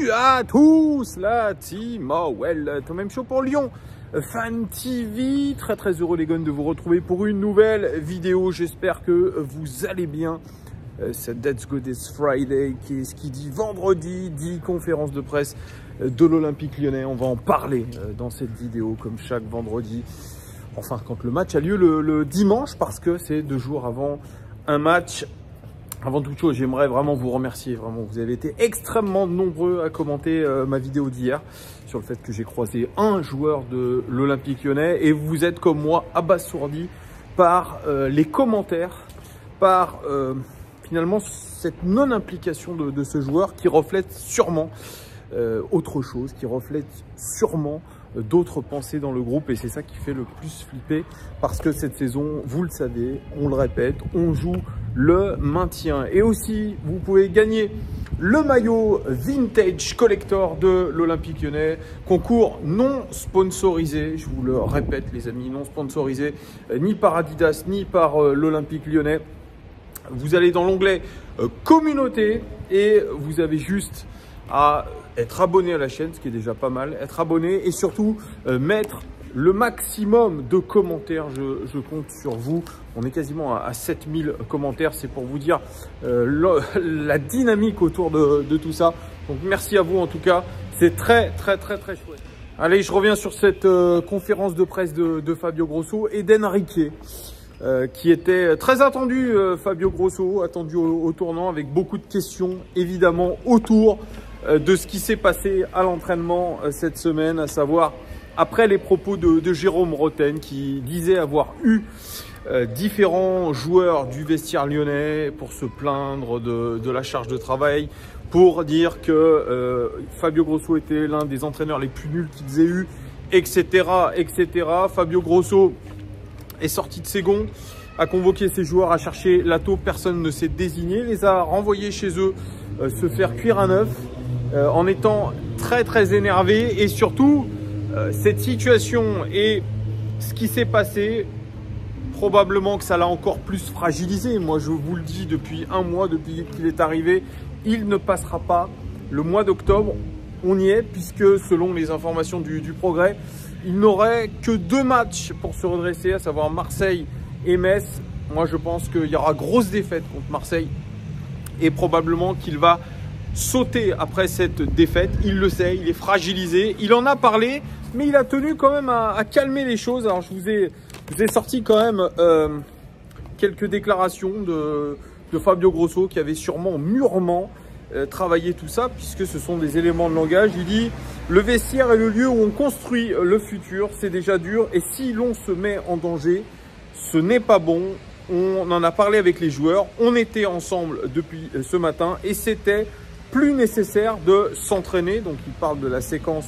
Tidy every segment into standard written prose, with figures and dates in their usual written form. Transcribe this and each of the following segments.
Salut à tous, la team Well, Tom M Show pour Lyon Fan TV. Très heureux les guns de vous retrouver pour une nouvelle vidéo. J'espère que vous allez bien. C'est Let's Go This Friday ce qui dit vendredi, dit conférence de presse de l'Olympique Lyonnais. On va en parler dans cette vidéo comme chaque vendredi. Enfin, quand le match a lieu le dimanche, parce que c'est 2 jours avant un match. Avant toute chose, j'aimerais vraiment vous remercier. Vraiment, vous avez été extrêmement nombreux à commenter ma vidéo d'hier sur le fait que j'ai croisé un joueur de l'Olympique Lyonnais. Et vous êtes comme moi abasourdi par les commentaires, par finalement cette non-implication de ce joueur qui reflète sûrement autre chose, qui reflète sûrement d'autres pensées dans le groupe, et c'est ça qui fait le plus flipper, parce que cette saison, vous le savez, on le répète, on joue le maintien. Et aussi, vous pouvez gagner le maillot Vintage Collector de l'Olympique Lyonnais, concours non sponsorisé, je vous le répète les amis, non sponsorisé ni par Adidas ni par l'Olympique Lyonnais. Vous allez dans l'onglet communauté et vous avez juste à être abonné à la chaîne, ce qui est déjà pas mal, être abonné et surtout mettre le maximum de commentaires. Je compte sur vous. On est quasiment à 7000 commentaires. C'est pour vous dire la dynamique autour de tout ça. Donc merci à vous en tout cas. C'est très chouette. Allez, je reviens sur cette conférence de presse de Fabio Grosso et d'Enrique. Qui était très attendu, Fabio Grosso, attendu au tournant, avec beaucoup de questions évidemment autour de ce qui s'est passé à l'entraînement cette semaine, à savoir après les propos de Jérôme Roten qui disait avoir eu différents joueurs du vestiaire lyonnais pour se plaindre de la charge de travail, pour dire que Fabio Grosso était l'un des entraîneurs les plus nuls qu'ils aient eu, etc. Fabio Grosso est sorti de ses gonds, a convoqué ses joueurs à chercher l'atto, personne ne s'est désigné, les a renvoyés chez eux se faire cuire un œuf en étant très énervé. Et surtout, cette situation et ce qui s'est passé, probablement que ça l'a encore plus fragilisé. Moi, je vous le dis depuis un mois, depuis qu'il est arrivé, il ne passera pas le mois d'octobre. On y est, puisque selon les informations du Progrès, il n'aurait que 2 matchs pour se redresser, à savoir Marseille et Metz. Moi, je pense qu'il y aura grosse défaite contre Marseille et probablement qu'il va sauter après cette défaite. Il le sait, il est fragilisé. Il en a parlé, mais il a tenu quand même à calmer les choses. Alors, je vous ai sorti quand même quelques déclarations de Fabio Grosso qui avait sûrement mûrement travailler tout ça, puisque ce sont des éléments de langage. Il dit: le vestiaire est le lieu où on construit le futur, c'est déjà dur, et si l'on se met en danger, ce n'est pas bon. On en a parlé avec les joueurs, on était ensemble depuis ce matin et c'était plus nécessaire de s'entraîner. Donc il parle de la séquence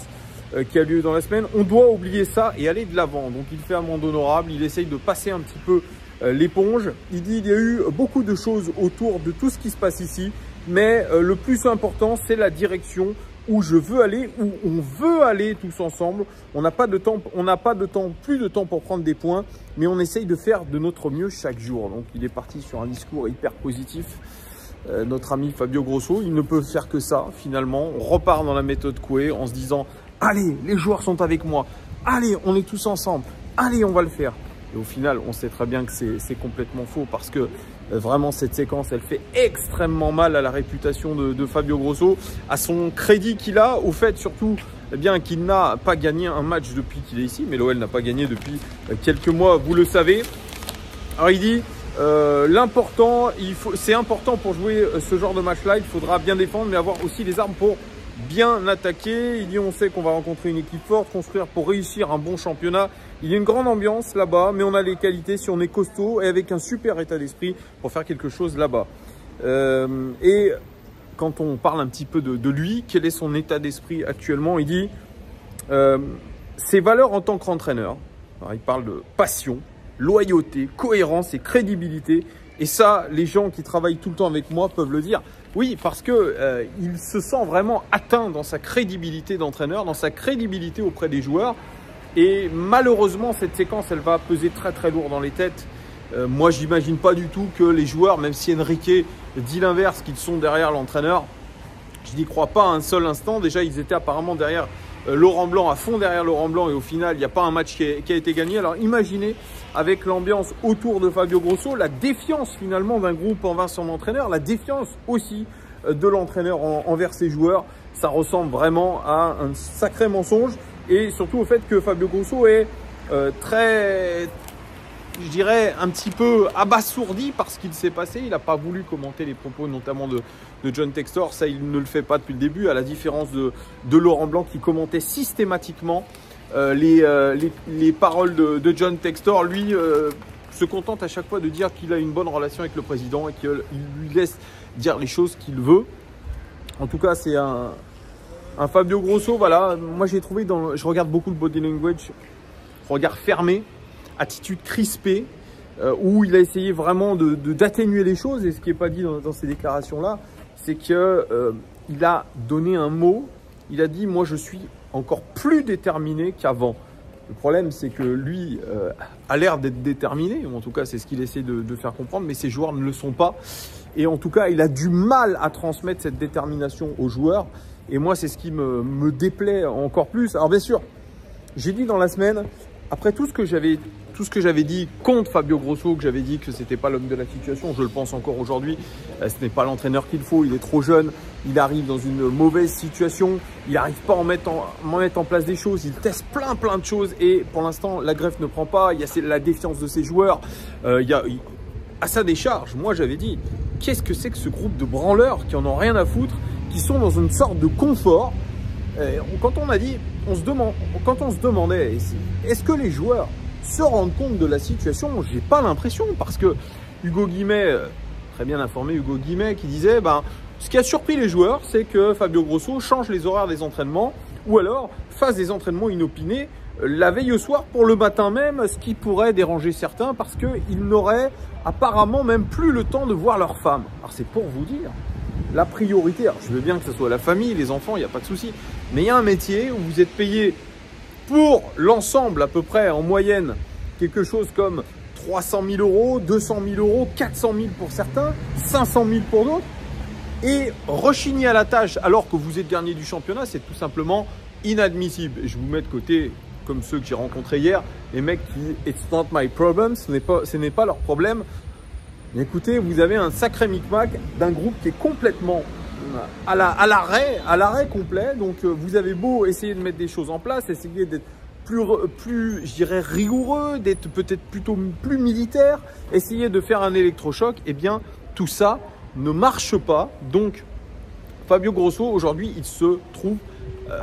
qui a lieu dans la semaine. On doit oublier ça et aller de l'avant. Donc il fait amende honorable, il essaye de passer un petit peu l'éponge. Il dit: il y a eu beaucoup de choses autour de tout ce qui se passe ici, mais le plus important, c'est la direction où je veux aller, où on veut aller tous ensemble. On n'a pas de temps, plus de temps pour prendre des points, mais on essaye de faire de notre mieux chaque jour. Donc il est parti sur un discours hyper positif. Notre ami Fabio Grosso, il ne peut faire que ça finalement. On repart dans la méthode Coué en se disant: allez, les joueurs sont avec moi, allez, on est tous ensemble, allez, on va le faire. Et au final, on sait très bien que c'est complètement faux, parce que vraiment cette séquence, elle fait extrêmement mal à la réputation de Fabio Grosso, à son crédit qu'il a, au fait surtout bien qu'il n'a pas gagné un match depuis qu'il est ici, mais l'OL n'a pas gagné depuis quelques mois, vous le savez. Alors il dit: c'est important pour jouer ce genre de match-là, il faudra bien défendre, mais avoir aussi les armes pour bien attaquer. Il dit: on sait qu'on va rencontrer une équipe forte, construire pour réussir un bon championnat. Il y a une grande ambiance là-bas, mais on a les qualités si on est costaud et avec un super état d'esprit pour faire quelque chose là-bas. Et quand on parle un petit peu de lui, quel est son état d'esprit actuellement? Il dit ses valeurs en tant qu'entraîneur. Il parle de passion, loyauté, cohérence et crédibilité. Et ça, les gens qui travaillent tout le temps avec moi peuvent le dire. Oui, parce que il se sent vraiment atteint dans sa crédibilité d'entraîneur, dans sa crédibilité auprès des joueurs. Et malheureusement, cette séquence, elle va peser très lourd dans les têtes. Moi, j'imagine pas du tout que les joueurs, même si Enrique dit l'inverse, qu'ils sont derrière l'entraîneur, Je n'y crois pas un seul instant. Déjà, ils étaient apparemment derrière Laurent Blanc, à fond derrière Laurent Blanc, et au final, il n'y a pas un match qui a été gagné. Alors imaginez, avec l'ambiance autour de Fabio Grosso, la défiance finalement d'un groupe envers son entraîneur, la défiance aussi de l'entraîneur envers ses joueurs. Ça ressemble vraiment à un sacré mensonge, et surtout au fait que Fabio Grosso est très, je dirais, un petit peu abasourdi par ce qu'il s'est passé. Il n'a pas voulu commenter les propos notamment de John Textor. Ça, il ne le fait pas depuis le début, à la différence de Laurent Blanc qui commentait systématiquement les paroles de John Textor. Lui se contente à chaque fois de dire qu'il a une bonne relation avec le président et qu'il lui laisse dire les choses qu'il veut. En tout cas, c'est un Fabio Grosso, voilà. Moi, j'ai trouvé, je regarde beaucoup le body language, regard fermé, attitude crispée, où il a essayé vraiment d'atténuer les choses. Et ce qui n'est pas dit dans ces déclarations-là, c'est qu'il a donné un mot. Il a dit « Moi, je suis encore plus déterminé qu'avant ». Le problème, c'est que lui a l'air d'être déterminé, ou en tout cas, c'est ce qu'il essaie de faire comprendre, mais ses joueurs ne le sont pas. Et en tout cas, il a du mal à transmettre cette détermination aux joueurs. Et moi, c'est ce qui me déplaît encore plus. Alors bien sûr, j'ai dit dans la semaine, après tout ce que j'avais dit contre Fabio Grosso, que j'avais dit que c'était pas l'homme de la situation, je le pense encore aujourd'hui, ce n'est pas l'entraîneur qu'il faut, il est trop jeune, il arrive dans une mauvaise situation, il n'arrive pas à mettre en place des choses, il teste plein de choses et pour l'instant la greffe ne prend pas, il y a la défiance de ses joueurs, à sa décharge, moi j'avais dit, qu'est-ce que c'est que ce groupe de branleurs qui en ont rien à foutre, qui sont dans une sorte de confort. Quand on se demandait, est-ce que les joueurs se rendent compte de la situation, j'ai pas l'impression, parce que Hugo Guimet, très bien informé Hugo Guimet, qui disait, ce qui a surpris les joueurs, c'est que Fabio Grosso change les horaires des entraînements, ou alors fasse des entraînements inopinés la veille au soir pour le matin même, ce qui pourrait déranger certains, parce qu'ils n'auraient apparemment même plus le temps de voir leurs femmes. Alors c'est pour vous dire, la priorité, alors je veux bien que ce soit la famille, les enfants, il n'y a pas de souci, mais il y a un métier où vous êtes payé pour l'ensemble à peu près en moyenne quelque chose comme 300 000 euros, 200 000 euros, 400 000 pour certains, 500 000 pour d'autres, et rechigner à la tâche alors que vous êtes dernier du championnat, c'est tout simplement inadmissible. Et je vous mets de côté, comme ceux que j'ai rencontrés hier, les mecs qui disent « It's not my problem », ce n'est pas leur problème. Mais écoutez, vous avez un sacré micmac d'un groupe qui est complètement à l'arrêt complet. Donc vous avez beau essayer de mettre des choses en place, essayer d'être plus, je dirais, rigoureux, d'être peut-être plutôt plus militaire, essayer de faire un électrochoc, eh bien tout ça ne marche pas. Donc Fabio Grosso aujourd'hui il se trouve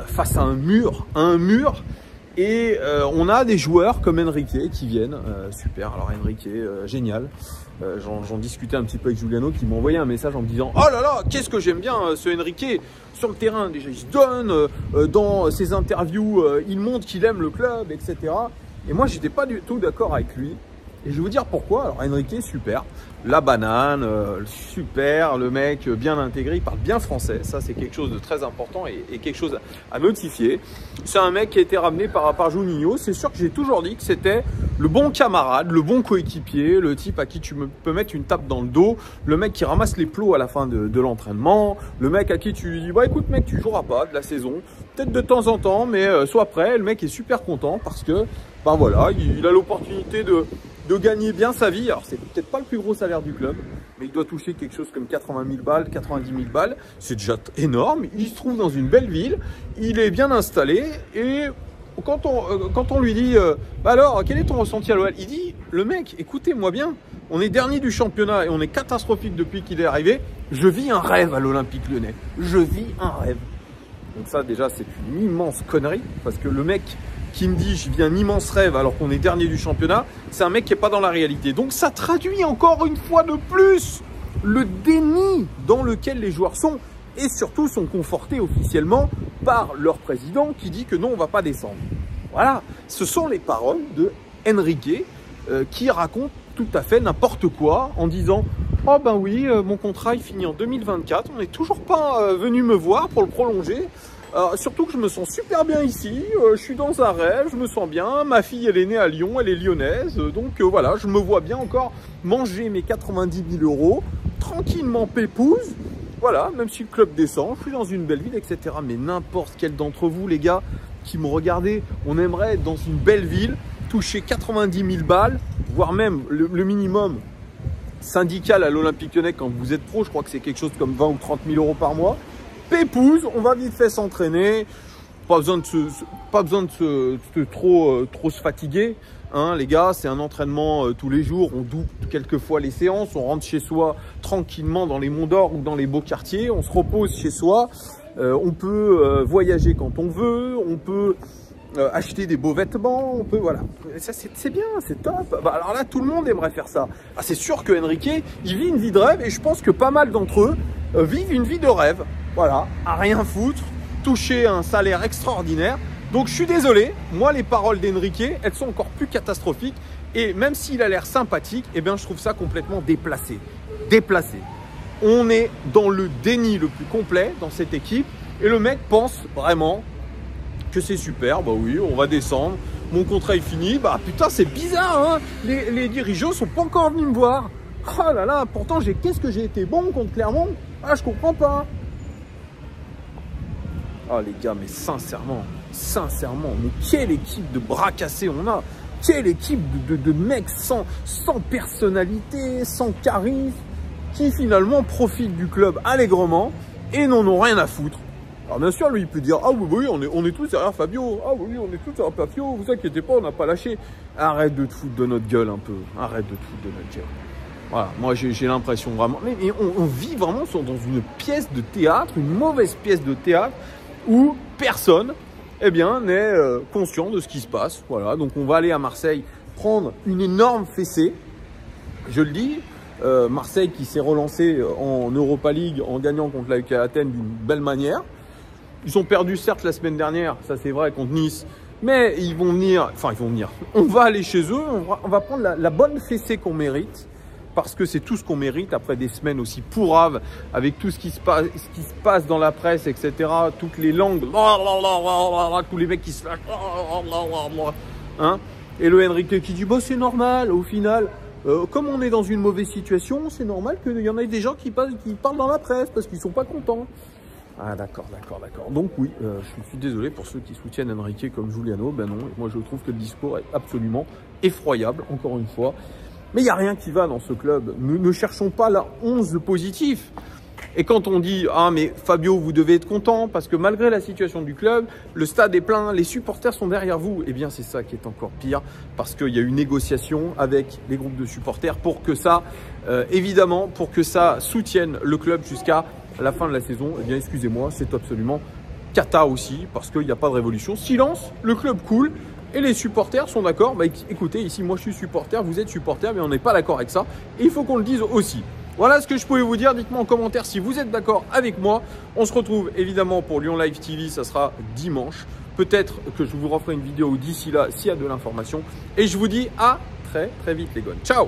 face à un mur, et on a des joueurs comme Enrique qui viennent, super, alors Enrique, génial. J'en discutais un petit peu avec Giuliano qui m'a envoyé un message en me disant « Oh là là, qu'est-ce que j'aime bien ce Enrique sur le terrain, déjà il se donne, dans ses interviews, il montre qu'il aime le club, etc. » Et moi, j'étais pas du tout d'accord avec lui. Et je vais vous dire pourquoi. Alors Enrique, super, la banane, super, le mec bien intégré, il parle bien français, ça c'est quelque chose de très important et quelque chose à notifier. C'est un mec qui a été ramené par Juninho, c'est sûr que j'ai toujours dit que c'était le bon camarade, le bon coéquipier, le type à qui tu peux mettre une tape dans le dos, le mec qui ramasse les plots à la fin de l'entraînement, le mec à qui tu lui dis bah écoute mec, tu joueras pas de la saison, peut-être de temps en temps, mais sois prêt. Le mec est super content parce que ben voilà, il a l'opportunité de gagner bien sa vie. Alors c'est peut-être pas le plus gros salaire du club, mais il doit toucher quelque chose comme 80 000 balles, 90 000 balles, c'est déjà énorme. Il se trouve dans une belle ville, il est bien installé, et quand on lui dit bah alors quel est ton ressenti à l'OL, il dit le mec écoutez-moi bien, on est dernier du championnat et on est catastrophique depuis qu'il est arrivé, je vis un rêve à l'Olympique Lyonnais, je vis un rêve. Donc ça déjà c'est une immense connerie, parce que le mec qui me dit je vis un immense rêve alors qu'on est dernier du championnat, c'est un mec qui n'est pas dans la réalité. Donc ça traduit encore une fois de plus le déni dans lequel les joueurs sont, et surtout sont confortés officiellement par leur président qui dit que non, on ne va pas descendre. Voilà, ce sont les paroles de Enrique qui raconte tout à fait n'importe quoi en disant « Oh ben oui, mon contrat il finit en 2024, on n'est toujours pas venu me voir pour le prolonger. Surtout que je me sens super bien ici, je suis dans un rêve, je me sens bien, ma fille elle est née à Lyon, elle est lyonnaise, donc voilà, je me vois bien encore manger mes 90 000 euros, tranquillement pépouze, Voilà, même si le club descend, je suis dans une belle ville, etc. Mais n'importe quel d'entre vous, les gars, qui me regardez, on aimerait être dans une belle ville, toucher 90 000 balles, voire même le minimum syndical à l'Olympique Lyonnais quand vous êtes pro, je crois que c'est quelque chose comme 20 ou 30 000 euros par mois. Pépouze, on va vite fait s'entraîner, pas besoin de trop se fatiguer. Hein, les gars, c'est un entraînement tous les jours, on double quelquefois les séances, on rentre chez soi tranquillement dans les Monts d'Or ou dans les beaux quartiers, on se repose chez soi, on peut voyager quand on veut, on peut acheter des beaux vêtements, on peut, voilà. Ça, c'est bien, c'est top. Bah, alors là, tout le monde aimerait faire ça. Ah, c'est sûr que Enrique, il vit une vie de rêve et je pense que pas mal d'entre eux vivent une vie de rêve. Voilà, à rien foutre, toucher un salaire extraordinaire. Donc je suis désolé, moi les paroles d'Enrique, elles sont encore plus catastrophiques. Et même s'il a l'air sympathique, eh bien je trouve ça complètement déplacé. Déplacé. On est dans le déni le plus complet dans cette équipe. Et le mec pense vraiment que c'est super. Bah oui, on va descendre. Mon contrat est fini. Bah putain, c'est bizarre, hein. Les dirigeants sont pas encore venus me voir. Oh là là, pourtant qu'est-ce que j'ai été bon contre Clermont. Ah, je comprends pas. Ah les gars, mais sincèrement, mais quelle équipe de bras cassés on a. Quelle équipe de mecs sans personnalité, sans charisme, qui finalement profitent du club allègrement et n'en ont rien à foutre. Alors bien sûr, lui, il peut dire « Ah oui, on est tous derrière Fabio. Ah oui, on est tous derrière Fabio. Vous inquiétez pas, on n'a pas lâché. » Arrête de te foutre de notre gueule un peu. Arrête de te foutre de notre gueule. Voilà, moi j'ai l'impression vraiment... Mais on vit vraiment dans une pièce de théâtre, une mauvaise pièce de théâtre, où personne eh bien, n'est conscient de ce qui se passe. Voilà, donc on va aller à Marseille prendre une énorme fessée. Je le dis, Marseille qui s'est relancé en Europa League en gagnant contre l'AEK Athènes d'une belle manière. Ils ont perdu certes la semaine dernière, ça c'est vrai, contre Nice. Mais ils vont venir, on va aller chez eux, on va prendre la bonne fessée qu'on mérite. Parce que c'est tout ce qu'on mérite après des semaines aussi pourraves, avec tout ce qui se passe dans la presse, etc. Toutes les langues, tous les mecs qui se lâchent, hein. Et le Enrique qui dit bah, c'est normal, au final, comme on est dans une mauvaise situation, c'est normal qu'il y en ait des gens qui parlent dans la presse parce qu'ils sont pas contents. Ah d'accord. Donc oui, je suis désolé pour ceux qui soutiennent Enrique comme Giuliano. Ben non, moi je trouve que le discours est absolument effroyable, encore une fois. Mais il n'y a rien qui va dans ce club. Ne cherchons pas la 11 positif. Et quand on dit « Ah mais Fabio, vous devez être content parce que malgré la situation du club, le stade est plein, les supporters sont derrière vous. » Eh bien c'est ça qui est encore pire parce qu'il y a eu une négociation avec les groupes de supporters pour que ça, évidemment, pour que ça soutienne le club jusqu'à la fin de la saison. Eh bien excusez-moi, c'est absolument cata aussi parce qu'il n'y a pas de révolution. Silence, le club coule. Et les supporters sont d'accord. Bah, écoutez, ici, moi, je suis supporter, vous êtes supporter, mais on n'est pas d'accord avec ça. Et il faut qu'on le dise aussi. Voilà ce que je pouvais vous dire. Dites-moi en commentaire si vous êtes d'accord avec moi. On se retrouve évidemment pour Lyon Live TV. Ça sera dimanche. Peut-être que je vous referai une vidéo d'ici là s'il y a de l'information. Et je vous dis à très vite, les gars. Ciao!